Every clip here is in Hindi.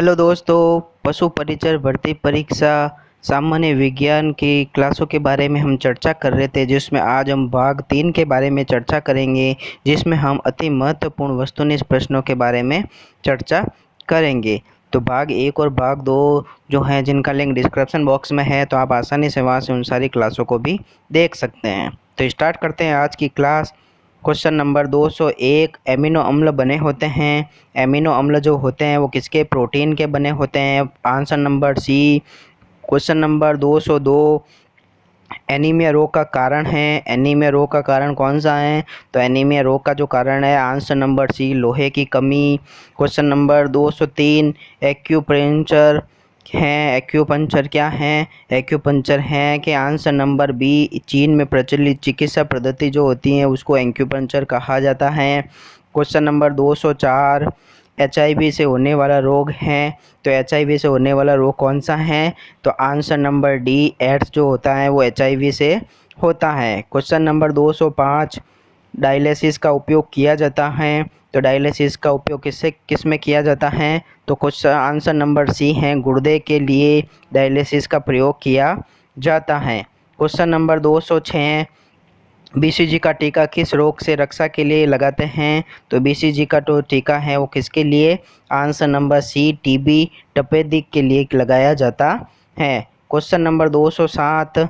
हेलो दोस्तों, पशु परिचर भर्ती परीक्षा सामान्य विज्ञान की क्लासों के बारे में हम चर्चा कर रहे थे, जिसमें आज हम भाग 3 के बारे में चर्चा करेंगे, जिसमें हम अति महत्वपूर्ण वस्तुनिष्ठ प्रश्नों के बारे में चर्चा करेंगे। तो भाग 1 और भाग 2 जो हैं, जिनका लिंक डिस्क्रिप्शन बॉक्स में है, तो आप आसानी से वहां से उन सारी क्लासों को भी देख सकते हैं। तो स्टार्ट करते हैं आज की क्लास। क्वेश्चन नंबर 201, एमिनो अम्ल बने होते हैं। एमिनो अम्ल जो होते हैं वो किसके? प्रोटीन के बने होते हैं। Answer number C. Question number 202, anaemia रोग का कारण है। एनीमिया रोग का कारण कौन सा है? तो एनीमिया रोग का जो कारण है, आंसर नंबर सी, लोहे की कमी। क्वेश्चन नंबर 203, एक्यूपंक्चर हैं। एक्यूपंक्चर क्या है? एक्यूपंक्चर है कि आंसर नंबर बी, चीन में प्रचलित चिकित्सा पद्धति जो होती है उसको एक्यूपंक्चर कहा जाता है। क्वेश्चन नंबर 204, एचआईवी से होने वाला रोग है। तो एचआईवी से होने वाला रोग कौन सा है? तो आंसर नंबर डी, एड्स जो होता है वो एचआईवी से होता है। क्वेश्चन नंबर 205, डायलिसिस का उपयोग किया जाता है। तो डायलिसिस का उपयोग किस में किया जाता है? तो क्वेश्चन आंसर नंबर सी है, गुर्दे के लिए डायलिसिस का प्रयोग किया जाता है। क्वेश्चन नंबर 206, बीसीजी का टीका किस रोग से रक्षा के लिए लगाते हैं? तो बीसीजी का जो टीका है वो किसके लिए? आंसर नंबर सी, टीबी तपेदिक के लिए लगाया जाता है। क्वेश्चन नंबर 207,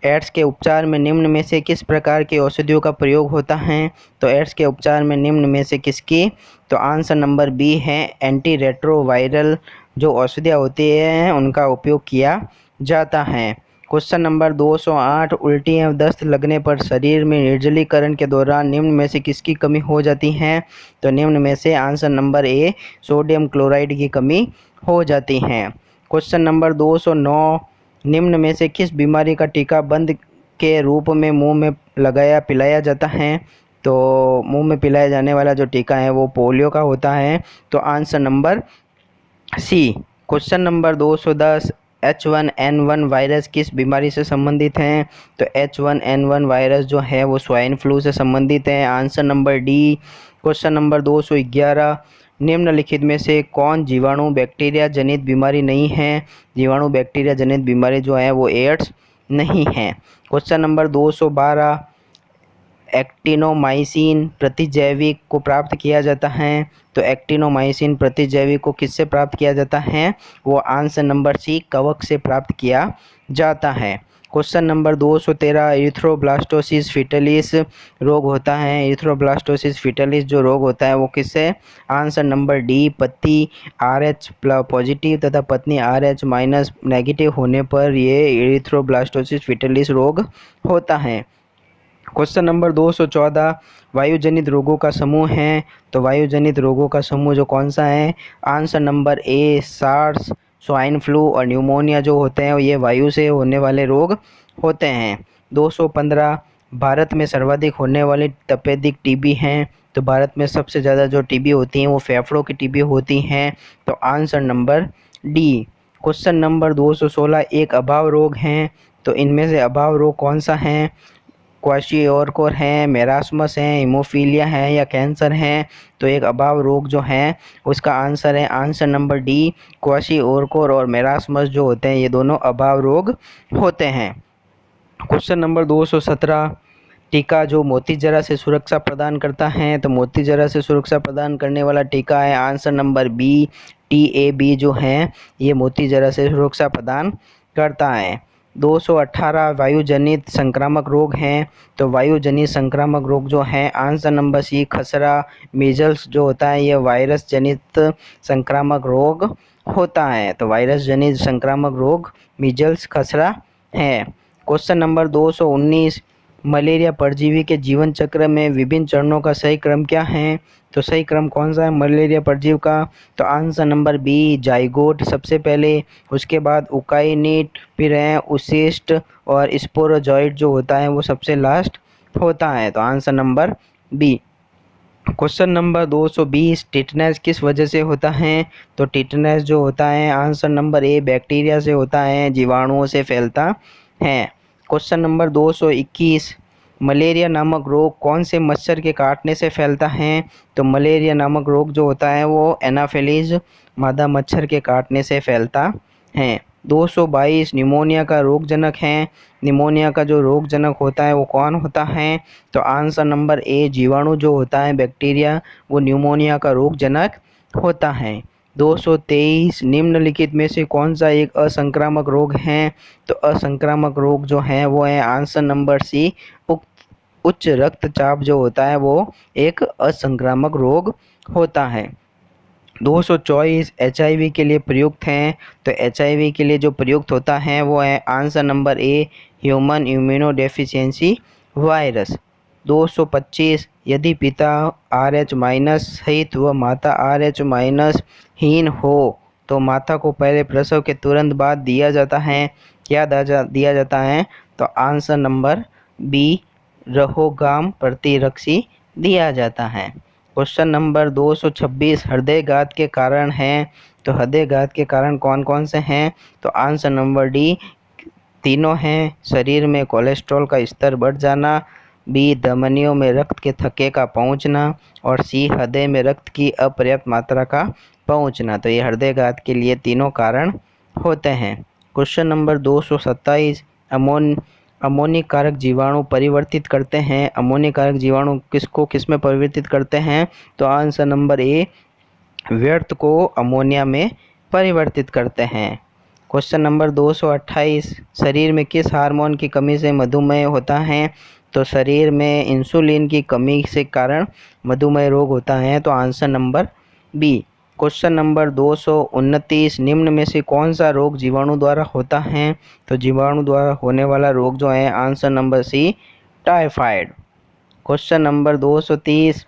एड्स के उपचार में निम्न में से किस प्रकार की औषधियों का प्रयोग होता है? तो एड्स के उपचार में निम्न में से किसकी? तो आंसर नंबर बी है, एंटी रेट्रोवायरल जो औषधियाँ होती हैं उनका उपयोग किया जाता है। क्वेश्चन नंबर 208, उल्टी एवं दस्त लगने पर शरीर में निर्जलीकरण के दौरान निम्न में से किसकी कमी हो जाती है? तो निम्न में से आंसर नंबर ए, सोडियम क्लोराइड की कमी हो जाती है। क्वेश्चन नंबर 209, निम्न में से किस बीमारी का टीका बंद के रूप में मुंह में लगाया पिलाया जाता है? तो मुंह में पिलाया जाने वाला जो टीका है वो पोलियो का होता है। तो answer number C. Question number 210, H1N1 virus किस बीमारी से संबंधित हैं? तो H1N1 वायरस जो है वो स्वाइन फ्लू से संबंधित है। Answer number D. Question number 211, निम्नलिखित में से कौन जीवाणु बैक्टीरिया जनित बीमारी नहीं है? जीवाणु बैक्टीरिया जनित बीमारी जो है वो एड्स नहीं है। क्वेश्चन नंबर 212, एक्टिनोमाइसिन प्रतिजैविक को प्राप्त किया जाता है। तो एक्टिनोमाइसिन प्रतिजैविक को किससे प्राप्त किया जाता है? वो आंसर नंबर सी, कवक से प्राप्त किया जाता है। क्वेश्चन नंबर 213, इरिथ्रोब्लास्टोसिस फिटलिस रोग होता है। इरिथ्रोब्लास्टोसिस फिटलिस जो रोग होता है वो किससे? आंसर नंबर डी, पति RH पॉजिटिव तथा पत्नी RH माइनस नेगेटिव होने पर ये इरिथ्रोब्लास्टोसिस फिटलिस रोग होता है। क्वेश्चन नंबर 214, वायुजनित रोगों का समूह है। तो वायुजनित रोगों का समूह जो कौन सा है? Answer number A, SARS, swine flu और न्यूमोनिया जो होते हैं ये वायु से होने वाले रोग होते हैं। 215, भारत में सर्वाधिक होने वाली तपेदिक टीबी हैं। तो भारत में सबसे ज़्यादा जो टीबी होती हैं वो फेफड़ों की टीबी होती हैं। तो answer number D. Question number 216, एक अभाव रोग हैं। तो इनमें से अभाव रोग कौन सा है? क्वाशियोरकोर है, मेरास्मस है, हीमोफीलिया है या कैंसर है? तो एक अभाव रोग जो है उसका आंसर है आंसर नंबर डी, क्वाशियोरकोर और मेरास्मस जो होते हैं ये दोनों अभाव रोग होते हैं। क्वेश्चन नंबर 217, टीका जो मोती जरा से सुरक्षा प्रदान करता है। तो मोती जरा से सुरक्षा प्रदान करने वाला टीका है आंसर नंबर बी, TAB जो है ये मोती जरा से सुरक्षा प्रदान करता है। 218, वायुजनित संक्रामक रोग हैं। तो वायुजनित संक्रामक रोग जो है आंसर नंबर सी, खसरा मीजल्स जो होता है ये वायरस जनित संक्रामक रोग होता है। तो वायरस जनित संक्रामक रोग मीजल्स, खसरा है। क्वेश्चन नंबर 219, मलेरिया परजीवी के जीवन चक्र में विभिन्न चरणों का सही क्रम क्या है? तो सही क्रम कौन सा है मलेरिया परजीवी का? तो आंसर नंबर बी, जाइगोट सबसे पहले, उसके बाद उकाइनिट, फिर है उसिस्ट और स्पोरोजॉइट जो होता है वो सबसे लास्ट होता है। तो answer number B. Question number 220, tetanus किस वजह से होता है? तो टिटनेस जो होता है आंसर नंबर ए, बैक्टीरिया से होता है, जीवाणुओं से फैलता है। क्वेश्चन नंबर 221, मलेरिया नामक रोग कौन से मच्छर के काटने से फैलता है? तो मलेरिया नामक रोग जो होता है वो एनाफिलीज मादा मच्छर के काटने से फैलता है। 222 निमोनिया का रोगजनक है। निमोनिया का जो रोगजनक होता है वो कौन होता है? तो आंसर नंबर ए जीवाणु जो होता है बैक्टीरिया वो निमोनिया का रोगजनक होता है। 223 निम्नलिखित में से कौन सा एक असंक्रामक रोग है? तो असंक्रामक रोग जो है वो है आंसर नंबर सी उच्च रक्तचाप जो होता है वो एक असंक्रामक रोग होता है। 224 HIV के लिए प्रयुक्त हैं। तो HIV के लिए जो प्रयुक्त होता है वो है answer number a human immunodeficiency virus. 225 यदि पिता RH- सहित व माता RH- हीन हो तो माता को पहले प्रसव के तुरंत बाद दिया जाता है, क्या दिया जाता है? तो आंसर नंबर बी रहोगाम प्रतिरक्षी दिया जाता है। क्वेश्चन नंबर 226 हृदयघात के कारण हैं। तो हृदयघात के कारण कौन कौन से हैं? तो आंसर नंबर डी तीनों हैं। शरीर में कोलेस्ट्रॉल का स्तर बढ़ जाना, बी धमनियों में रक्त के थक्के का पहुंचना और सी हृदय में रक्त की अपर्याप्त मात्रा का पहुंचना। तो ये हृदयघात के लिए तीनों कारण होते हैं। क्वेश्चन नंबर 227 अमोनिक कारक जीवाणु परिवर्तित करते हैं। अमोनिक कारक जीवाणु किसको किस में परिवर्तित करते हैं? तो आंसर नंबर ए व्यर्थ को अमोनिया में परिवर्तित करते हैं। क्वेश्चन नंबर 228 शरीर में किस हार्मोन की कमी से मधुमेह होता है? तो शरीर में इंसुलिन की कमी से कारण मधुमेह रोग होता है। तो answer number B. Question number 229 निम्न में से कौन सा रोग जीवाणु द्वारा होता है? तो जीवाणु द्वारा होने वाला रोग जो है answer number C typhoid. Question number 230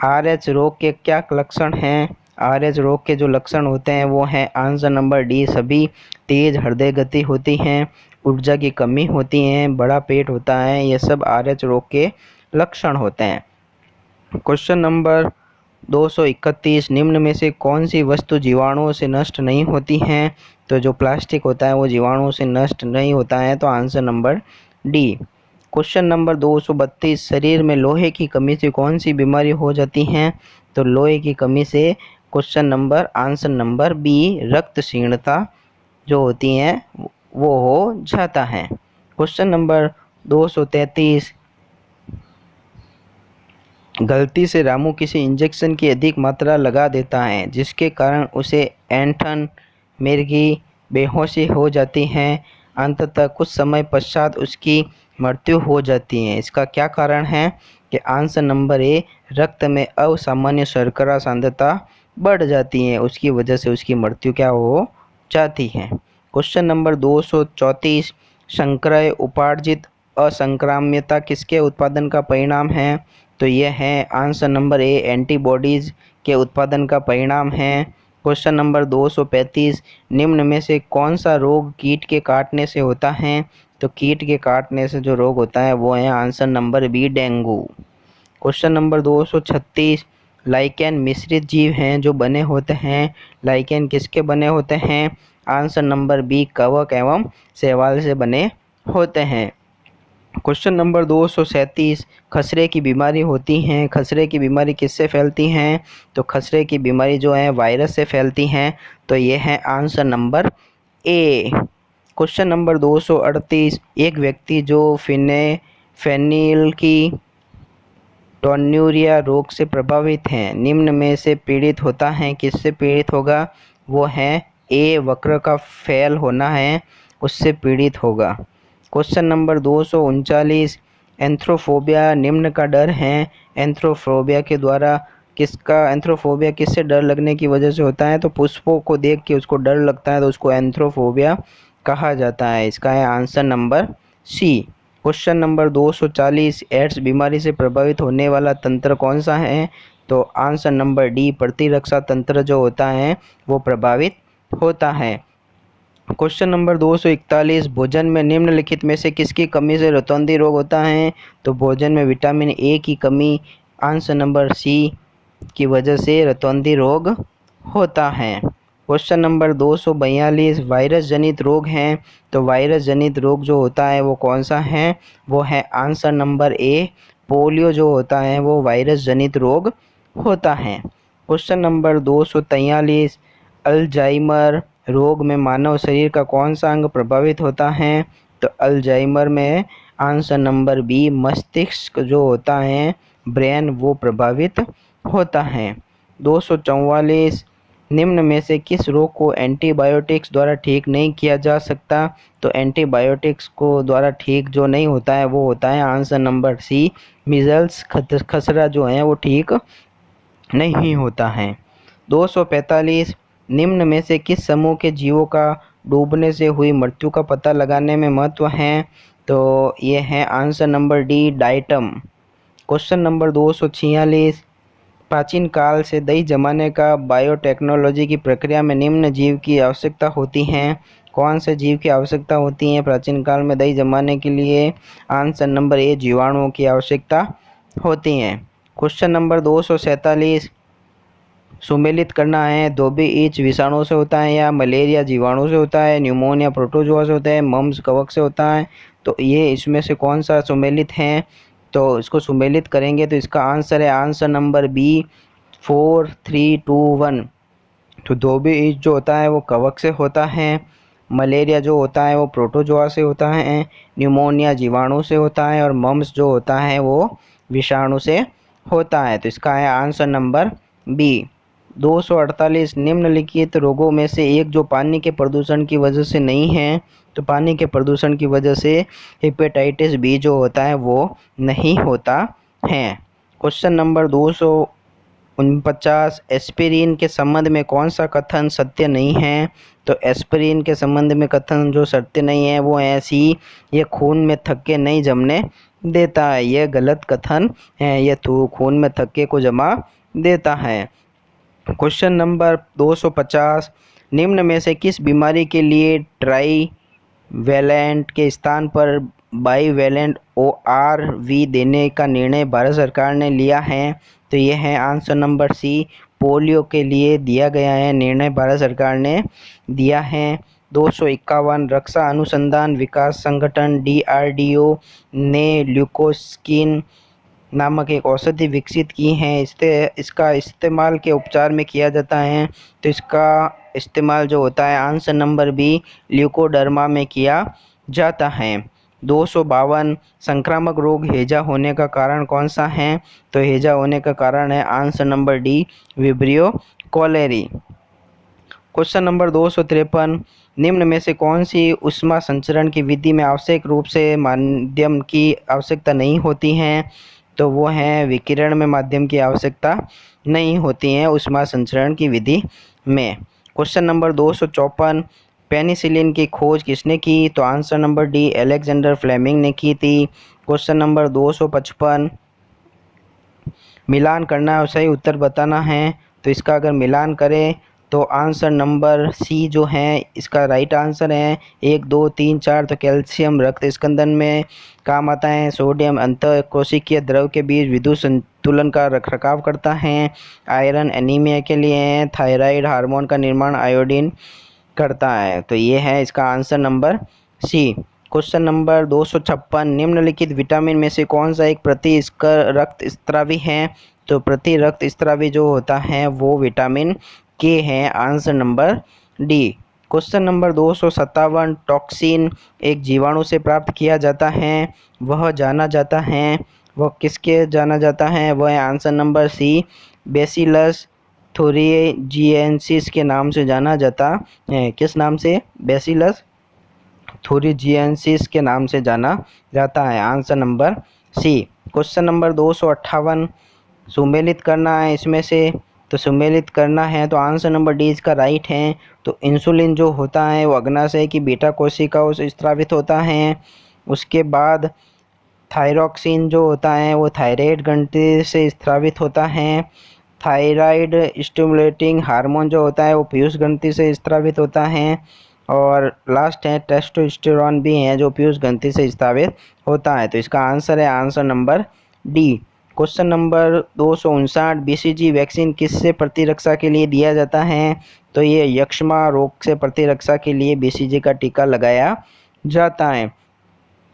RH रोग के क्या लक्षण हैं? RH रोग के जो लक्षण होते हैं वो हैं आंसर नंबर डी सभी तेज हृदय गति होती है, ऊर्जा की कमी होती है, बड़ा पेट होता है, ये सब RH रोग के लक्षण होते हैं। क्वेश्चन नंबर 231 निम्न में से कौन सी वस्तु जीवाणुओं से नष्ट नहीं होती है? तो जो प्लास्टिक होता है वो जीवाणुओं से नष्ट नहीं होता है। तो answer number D. Question number 232 शरीर में लोहे की कमी से कौन सी बीमारी हो जाती है? तो लोहे की कमी से question number answer number B रक्त क्षीणता जो होती है वो हो जाता है। क्वेश्चन नंबर 233 गलती से रामू किसी इंजेक्शन की अधिक मात्रा लगा देता है जिसके कारण उसे ऐंठन मिर्गी बेहोशी हो जाती है, अंततः कुछ समय पश्चात उसकी मृत्यु हो जाती है। इसका क्या कारण है? कि आंसर नंबर ए रक्त में असामान्य शर्करा सांद्रता बढ़ जाती है, उसकी वजह से उसकी मृत्यु क्या हो जाती है। क्वेश्चन नंबर 234 संक्रय उपार्जित असंक्राम्यता किसके उत्पादन का परिणाम है? तो यह है आंसर नंबर ए एंटीबॉडीज़ के उत्पादन का परिणाम है। क्वेश्चन नंबर 235 निम्न में से कौन सा रोग कीट के काटने से होता है? तो कीट के काटने से जो रोग होता है वो है answer number B dengue. Question number 236 lichen मिश्रित जीव हैं जो बने होते हैं। लाइकेन किसके बने होते हैं? आंसर नंबर बी कवक एवं शैवाल से बने होते हैं। क्वेश्चन नंबर 237 खसरे की बीमारी होती हैं। खसरे की बीमारी किससे फैलती हैं? तो खसरे की बीमारी जो है वायरस से फैलती हैं। तो ये है आंसर नंबर ए। क्वेश्चन नंबर 238 एक व्यक्ति जो फेनिल की टोन्यूरिया रोग से प्रभावित हैं निम्न में से पीड़ित होता है, किससे पीड़ित होगा? वो है ए वक्र का फैल होना है उससे पीड़ित होगा। क्वेश्चन नंबर 239 एंथ्रोफोबिया निम्न का डर है। एंथ्रोफोबिया के द्वारा एंथ्रोफोबिया किससे डर लगने की वजह से होता है? तो पुष्पों को देख के उसको डर लगता है तो उसको एंथ्रोफोबिया कहा जाता है। इसका है answer number C. Question number 240 AIDS बीमारी से प्रभावित होने वाला तंत्र कौन सा है? तो आंसर नंबर डी प्रतिरक्षा तंत्र जो होता है वो प्रभावित होता है। क्वेश्चन नंबर 241 भोजन में निम्नलिखित में से किसकी कमी से रतौंधी रोग होता है? तो भोजन में विटामिन ए की कमी आंसर नंबर सी की वजह से रतौंधी रोग होता है। क्वेश्चन नंबर 242 वायरस जनित रोग हैं, तो वायरस जनित रोग जो होता है वो कौन सा है, वो है आंसर नंबर ए पोलियो जो होता है वो वायरस जनित रोग होता है। क्वेश्चन नंबर 243 अल्जाइमर रोग में मानव शरीर का कौन सा अंग प्रभावित होता है, तो अल्जाइमर में आंसर नंबर बी मस्तिष्क जो होता है ब्रेन वो प्रभावित होता है। 244 निम्न में से किस रोग को एंटीबायोटिक्स द्वारा ठीक नहीं किया जा सकता, तो एंटीबायोटिक्स को द्वारा ठीक जो नहीं होता है वो होता है आंसर नंबर सी मीजल्स खसरा जो है वो ठीक नहीं होता है। 245 निम्न में से किस समूह के जीवों का डूबने से हुई मृत्यु का पता लगाने में महत्व है, तो ये है answer number D diatom. Question number 246 प्राचीन काल से दही जमाने का बायोटेक्नोलॉजी की प्रक्रिया में निम्न जीव की आवश्यकता होती है, कौन से जीव की आवश्यकता होती है प्राचीन काल में दही जमाने के लिए, आंसर नंबर ए जीवाणुओं की आवश्यकता होती है। क्वेश्चन नंबर 247 सुमेलित करना है धोबी ईच विषाणु से होता है या मलेरिया जीवाणु से होता है, न्यूमोनिया प्रोटोजोआ से होता है, मम्स कवक से होता है, तो ये इसमें से कौन सा सुमेलित है, तो इसको सुमेलित करेंगे तो इसका आंसर है आंसर नंबर बी 4 3 2 1। तो धोबी ईच जो होता है वो कवक से होता है, मलेरिया जो होता है वो प्रोटोजोआ से होता है, न्यूमोनिया जीवाणु से होता है और मम्स जो होता है वो विषाणु से होता है, तो इसका है आंसर नंबर बी। 248 निम्नलिखित रोगों में से एक जो पानी के प्रदूषण की वजह से नहीं है, तो पानी के प्रदूषण की वजह से हेपेटाइटिस बी जो होता है वो नहीं होता है। क्वेश्चन नंबर 249 एस्पिरिन के संबंध में कौन सा कथन सत्य नहीं है, तो एस्पिरिन के संबंध में कथन जो सत्य नहीं है वो है सी ये खून में थक्के नहीं जमने देता है, यह गलत कथन है, ये खून में थक्के को जमा देता है। क्वेश्चन नंबर 250 निम्न में से किस बीमारी के लिए ट्राई वैलेंट के स्थान पर बाईवैलेंट ORV देने का निर्णय भारत सरकार ने लिया है, तो यह है आंसर नंबर सी पोलियो के लिए दिया गया है, निर्णय भारत सरकार ने दिया है। 251 रक्षा अनुसंधान विकास संगठन DRDO ने ल्यूकोस्किन नामक एक औषधि विकसित की है, इसका इस्तेमाल के उपचार में किया जाता है, तो इसका इस्तेमाल जो होता है आंसर नंबर बी ल्यूकोडर्मा में किया जाता है। 252 संक्रामक रोग हैजा होने का कारण कौन सा है, तो हैजा होने का कारण है answer number D vibrio cholerae. Question number 253 निम्न में से कौन सी ऊष्मा संचरण की विधि में आवश्यक रूप से माध्यम की आवश्यकता नहीं होती है, तो वो है विकिरण में माध्यम की आवश्यकता नहीं होती है ऊष्मा संचरण की विधि में। क्वेश्चन नंबर 254 पेनिसिलिन की खोज किसने की, तो answer number D Alexander Fleming ने की थी। क्वेश्चन नंबर 255 मिलान करना है सही उत्तर बताना है, तो इसका अगर मिलान करें तो आंसर नंबर सी जो है इसका राइट आंसर है 1 2 3 4, तो कैल्शियम रक्त स्कंदन में काम आता है, सोडियम अंतःकोशिकीय द्रव के बीच विद्युत संतुलन का रखरखाव करता है, आयरन एनीमिया के लिए है, थायराइड हार्मोन का निर्माण आयोडीन करता है, तो ये है इसका answer number C. Question number 256 निम्नलिखित विटामिन में से कौन सा एक प्रति रक्त स्त्रावी है, तो प्रति रक्त स्त्रावी जो होता है वो विटामिन के है, answer number D. Question number 257 toxin एक जीवाणु से प्राप्त किया जाता है, वह जाना जाता है, वह किसके जाना जाता है, वह है आंसर नंबर सी बेसिलस थुरिजिएंसिस के नाम से जाना जाता है, किस नाम से, बेसिलस थुरिजिएंसिस के नाम से जाना जाता है, answer number C. Question number 258 सुमेलित करना है इसमें से, तो सुमेलित करना है तो आंसर नंबर डी इसका राइट है। तो इंसुलिन जो होता है वो अग्नाशय की बीटा कोशिकाओं से स्रावित होता है, उसके बाद थायरॉक्सिन जो होता है वो थायराइड ग्रंथि से स्रावित होता है, थायराइड स्टिमुलेटिंग हार्मोन जो होता है वो पीयूष ग्रंथि से स्रावित होता है, और लास्ट है टेस्टोस्टेरोन भी है जो पीयूष ग्रंथि से स्रावित होता है, तो इसका आंसर है answer number D. Question number 259, BCG vaccine किससे प्रतिरक्षा के लिए दिया जाता है? तो ये यक्ष्मा रोग से प्रतिरक्षा के लिए बीसीजी का टीका लगाया जाता है।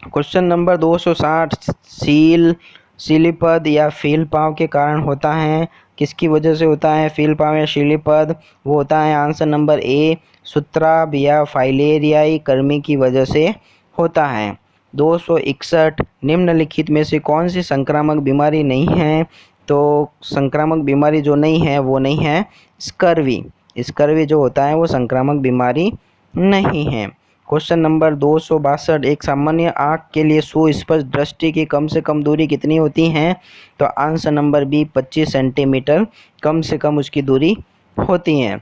क्वेश्चन नंबर 260, सीलीपद या फील पाँव के कारण होता है? किसकी वजह से होता है फील पाँव या सीलीपद? वो होता है आंसर नंबर ए, सूत्राब या फाइलेरियाई कृमि की वजह से होता है। 261, निम्नलिखित में से कौन सी संक्रामक बीमारी नहीं है? तो संक्रामक बीमारी जो नहीं है वो नहीं है स्कर्वी। स्कर्वी जो होता है वो संक्रामक बीमारी नहीं है। क्वेश्चन नंबर 262, एक सामान्य आँख के लिए सुस्पष्ट दृष्टि की कम से कम दूरी कितनी होती है? तो आंसर नंबर बी 25 सेंटीमीटर कम से कम उसकी दूरी होती है।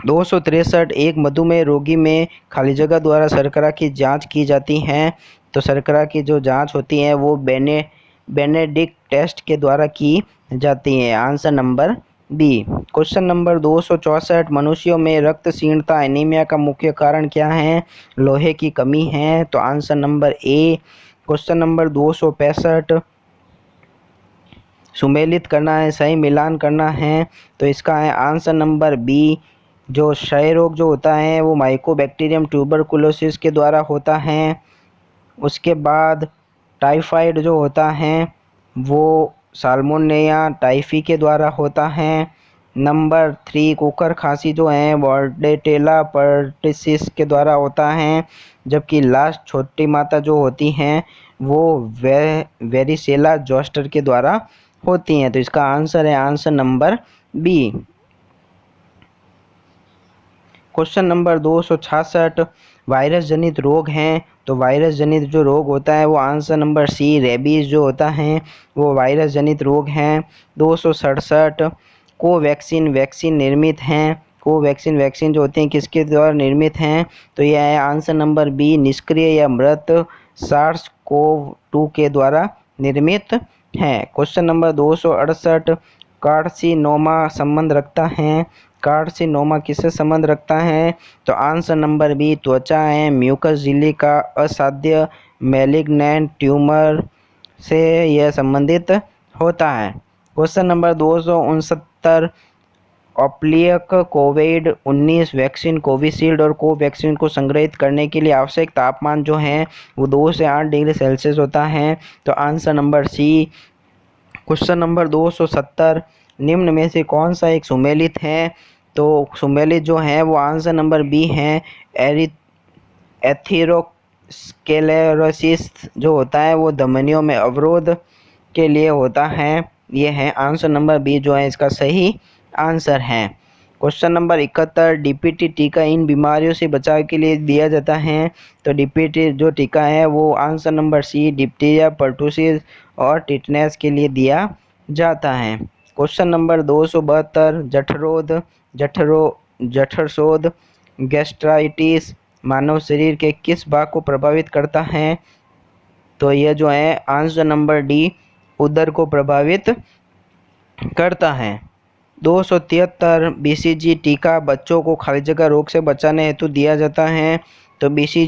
263, एक मधुमेह रोगी में खाली जगह द्वारा शर्करा की जांच की जाती है? तो शर्करा की जो जांच होती है वो बेनेडिक्ट टेस्ट के द्वारा की जाती है। Answer number B. Question number 264, मनुष्यों में रक्त क्षीणता एनीमिया का मुख्य कारण क्या है? लोहे की कमी है। तो आंसर नंबर ए। क्वेश्चन नंबर 265, सुमेलित करना है, सही मिलान करना है, तो इसका है आंसर नंबर बी। जो क्षय रोग जो होता है वो माइकोबैक्टीरियम ट्यूबरकुलोसिस के द्वारा होता है। उसके बाद टाइफाइड जो होता है वो साल्मोनेला टाइफी के द्वारा होता है। नंबर 3, कुकर खांसी जो है बॉर्डेटेला पर्टिसिस के द्वारा होता है। जबकि लास्ट छोटी माता जो होती हैं वो वेरिसेला जोस्टर के द्वारा होती हैं। तो इसका आंसर है answer number B. Question number 266, virus जनित रोग हैं? तो वायरस जनित जो रोग होता है वो आंसर नंबर सी, रेबीज जो होता है वो वायरस जनित रोग हैं। 267, कोवैक्सीन वैक्सीन निर्मित हैं? कोवैक्सीन वैक्सीन जो होते हैं किसके द्वारा निर्मित हैं? तो यह है आंसर नंबर बी, निष्क्रिय या मृत SARS-CoV-2 के द्वारा निर्मित है। क्वेश्चन नंबर 268, कार्सिनोमा संबंध रखता है? कार्सिनोमा किससे संबंध रखता है? तो आंसर नंबर बी, त्वचा है म्यूकस झिल्ली का असाध्य मैलिग्नेंट ट्यूमर से यह संबंधित होता है। क्वेश्चन नंबर 269, ऑप्लियक कोविड-19 वैक्सीन कोविशील्ड और कोवैक्सीन को संग्रहित करने के लिए आवश्यक तापमान जो है वो 2 से 8 डिग्री सेल्सियस होता है। तो answer number C. Question number 270, निम्न में से कौन सा एक सुमेलित है? तो सुमेलित जो है वो आंसर नंबर बी है, एथेरोस्क्लेरोसिस जो होता है वो धमनियों में अवरोध के लिए होता है। ये है आंसर नंबर बी जो है इसका सही आंसर है। क्वेश्चन नंबर 71, डीपीटी टीका इन बीमारियों से बचाव के लिए दिया जाता है? तो डीपीटी जो टीका है वो answer number C, diphtheria, pertussis और टिटनेस के लिए दिया जाता है। क्वेश्चन नंबर 272, जठरशोथ गैस्ट्राइटिस मानव शरीर के किस भाग को प्रभावित करता है? तो यह जो है आंसर नंबर डी, उदर को प्रभावित करता है। 273, बीसीजी टीका बच्चों को खाली जगह रोग से बचाने हेतु दिया जाता है? तो बीसीजी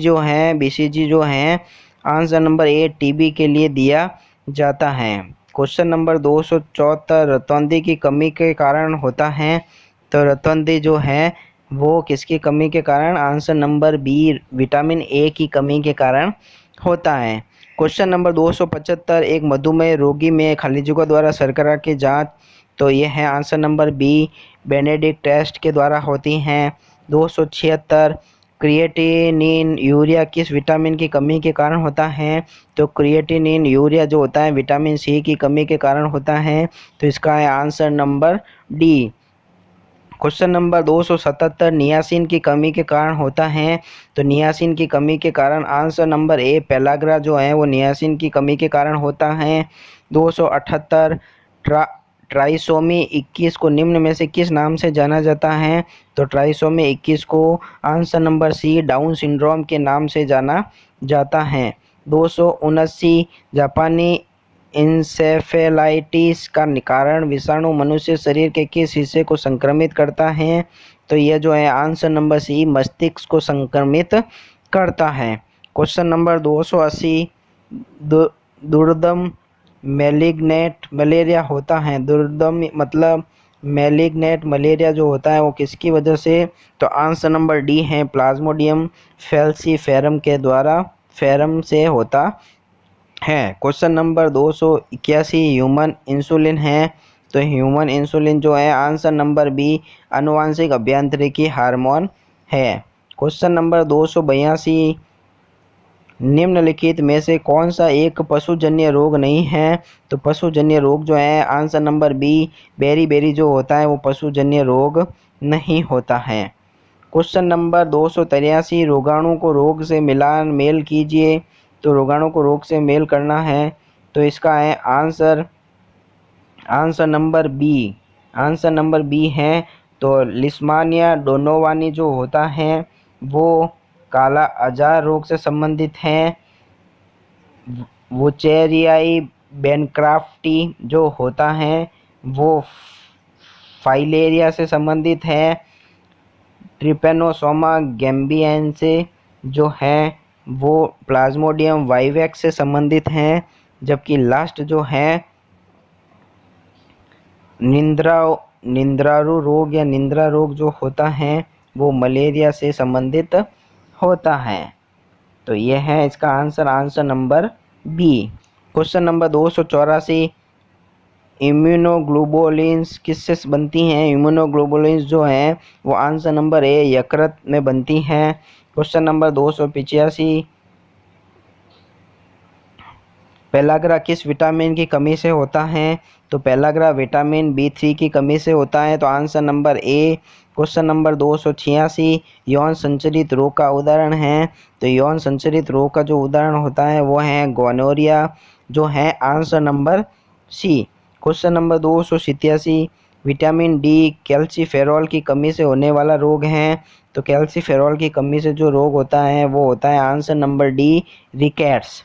जो है आंसर नंबर ए, टीबी के लिए दिया जाता है। क्वेश्चन नंबर 274, रतौंधी की कमी के कारण होता है? तो रतौंधी जो है वो किसकी कमी के कारण? Answer number B, vitamin A की कमी के कारण होता है। क्वेश्चन नंबर 275, एक मधुमेह रोगी में खाली जगह द्वारा शर्करा की जांच? तो ये है answer number B, Benedict test के द्वारा होती हैं। 276, क्रिएटिनिन यूरिया किस विटामिन की कमी के कारण होता है? तो क्रिएटिनिन यूरिया जो होता है विटामिन सी की कमी के कारण होता है। तो इसका है answer number D. Question number 277, niacin की कमी के कारण होता है? तो नियासिन की कमी के कारण आंसर नंबर ए, पेलाग्रा जो है वो नियासिन की कमी के कारण होता है। 278, ट्राइसोमी 21 को निम्न में से किस नाम से जाना जाता है? तो ट्राइसोमी 21 को answer number C, Down syndrome के नाम से जाना जाता है। 279, जापानी इंसेफेलाइटिस का कारण विषाणु मनुष्य शरीर के किस हिस्से को संक्रमित करता है? तो यह जो है आंसर नंबर सी, मस्तिष्क को संक्रमित करता है। क्वेश्चन नंबर 280, दुर्दम मैलिग्नेंट मलेरिया होता है। दुर्दम मतलब मैलिग्नेंट मलेरिया जो होता है वो किसकी वजह से? तो आंसर नंबर डी है प्लाज्मोडियम फैल्सीफेरम के द्वारा फेरम से होता है। क्वेश्चन नंबर 281 ह्यूमन इंसुलिन है। तो ह्यूमन इंसुलिन जो है आंसर नंबर बी आनुवांशिक अभियांत्रिकी हार्मोन है। क्वेश्चन नंबर 282 निम्नलिखित में से कौन सा एक पशुजन्य रोग नहीं है? तो पशुजन्य रोग जो है आंसर नंबर बी बेरी जो होता है वो पशुजन्य रोग नहीं होता है। क्वेश्चन नंबर 283 रोगाणु को रोग से मेल कीजिए। तो रोगाणु को रोग से मेल करना है तो इसका है आंसर नंबर बी है। तो लिस्मानिया डोनोवानी जो होता है वो काला अजार रोग से संबंधित है। वुचेरियाई बेनक्राफ्टी जो होता है वो फाइलेरिया से संबंधित है। ट्रिपेनोसोमा गैम्बियंसे जो है वो प्लाज्मोडियम वाइवेक्स से संबंधित है। जबकि लास्ट जो है निंद्रारू रोग या निंद्रा रोग जो होता है वो मलेरिया से संबंधित होता है। तो यह है इसका answer number B. Question number 284 immunoglobulins किससे बनती हैं? इम्यूनोग्लोबुलिन्स जो हैं वो आंसर नंबर ए यकृत में बनती हैं। क्वेश्चन नंबर 285 पेलाग्रा किस विटामिन की कमी से होता है? तो पेलाग्रा विटामिन B3 की कमी से होता है। तो आंसर नंबर ए। क्वेश्चन नंबर 286 यौन संचरित रोग का उदाहरण है। तो यौन संचरित रोग का जो उदाहरण होता है वो है गोनोरिया जो है answer number C. Question number 287 vitamin D calciferol की कमी से होने वाला रोग है। तो कैल्सीफेरॉल की कमी से जो रोग होता है वो होता है answer number D rickets.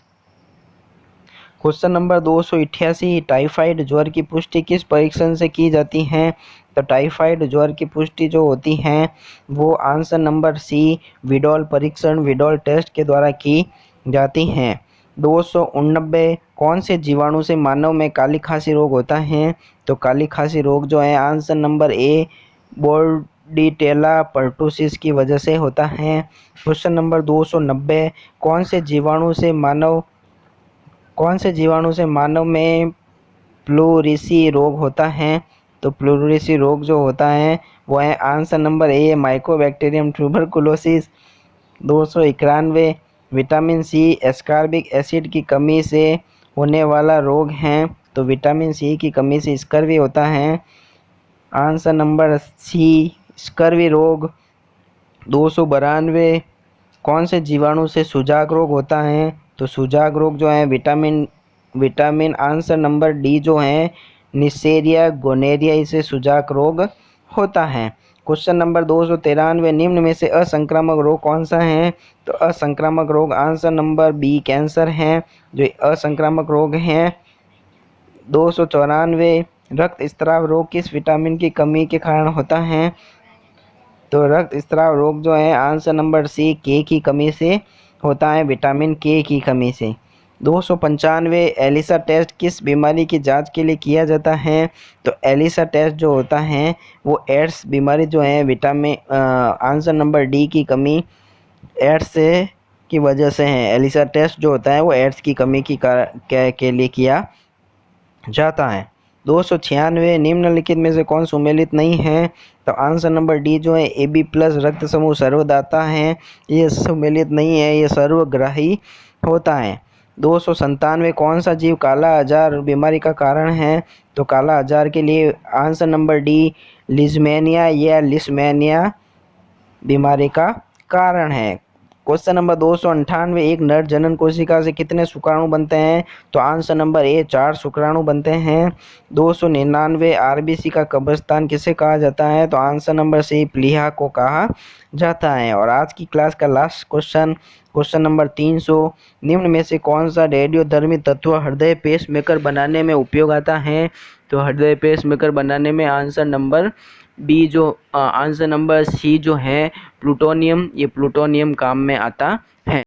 Question number 288 typhoid ज्वर की पुष्टि किस परीक्षण से की जाती है? तो टाइफाइड ज्वर की पुष्टि जो होती है वो आंसर नंबर सी विडोल परीक्षण विडोल टेस्ट के द्वारा की जाती हैं। 289 कौन से जीवाणु से मानव में काली खांसी रोग होता है? तो काली खांसी रोग जो है आंसर नंबर ए बोर्डिटेला पर्टुसिस की वजह से होता है। क्वेश्चन नंबर 290 कौन से जीवाणु से मानव में प्लूरिसी रोग होता है? तो प्लूरिसी रोग जो होता है वो है answer number A mycobacterium tuberculosis. 291 vitamin C ascorbic acid की कमी से होने वाला रोग है। तो विटामिन सी की कमी से स्कर्वी होता है। आंसर नंबर सी स्कर्वी रोग। 292 कौन से जीवाणु से सुजाग रोग होता है? तो सुजाग रोग जो है विटामिन आंसर नंबर डी जो है निसेरिया गोनेरिया से सुजाग रोग होता है। क्वेश्चन नंबर 293 निम्न में से असंक्रामक रोग कौन सा है? तो असंक्रामक रोग आंसर नंबर बी कैंसर है जो असंक्रामक रोग हैं। 294 रक्त स्त्राव रोग किस विटामिन की कमी के कारण होता है? तो रक्त स्त्राव रोग जो है आंसर नंबर सी के की कमी से होता है विटामिन के की कमी से। 295 एलिसा टेस्ट किस बीमारी की जांच के लिए किया जाता है? तो एलिसा टेस्ट जो होता है वो एड्स बीमारी जो है विटामिन आंसर नंबर डी की कमी एड्स से की वजह से है। एलिसा टेस्ट जो होता है वो एड्स की कमी के लिए किया जाता है। 296 निम्नलिखित में से कौन सुमेलित नहीं है? तो आंसर नंबर डी जो है AB प्लस रक्त समूह सर्वदाता है, ये सुमेलित नहीं है, ये सर्वग्राही होता है। 297 कौन सा जीव काला अजार बीमारी का कारण है? तो काला अजार के लिए आंसर नंबर डी लिस्मेनिया या लिस्मेनिया बीमारी का कारण है। क्वेश्चन नंबर 298 एक नर जनन कोशिका से कितने शुक्राणु बनते हैं? तो आंसर नंबर ए 4 शुक्राणु बनते हैं। 299 RBC का कब्रिस्तान किसे कहा जाता है? तो आंसर नंबर सी प्लीहा को कहा जाता है। और आज की क्लास का लास्ट क्वेश्चन नंबर 300 निम्न में से कौन सा रेडियोधर्मी तत्व हृदय पेसमेकर बनाने में उपयोग आता है? तो हृदय पेसमेकर बनाने में आंसर नंबर सी जो है प्लूटोनियम, ये प्लूटोनियम काम में आता है।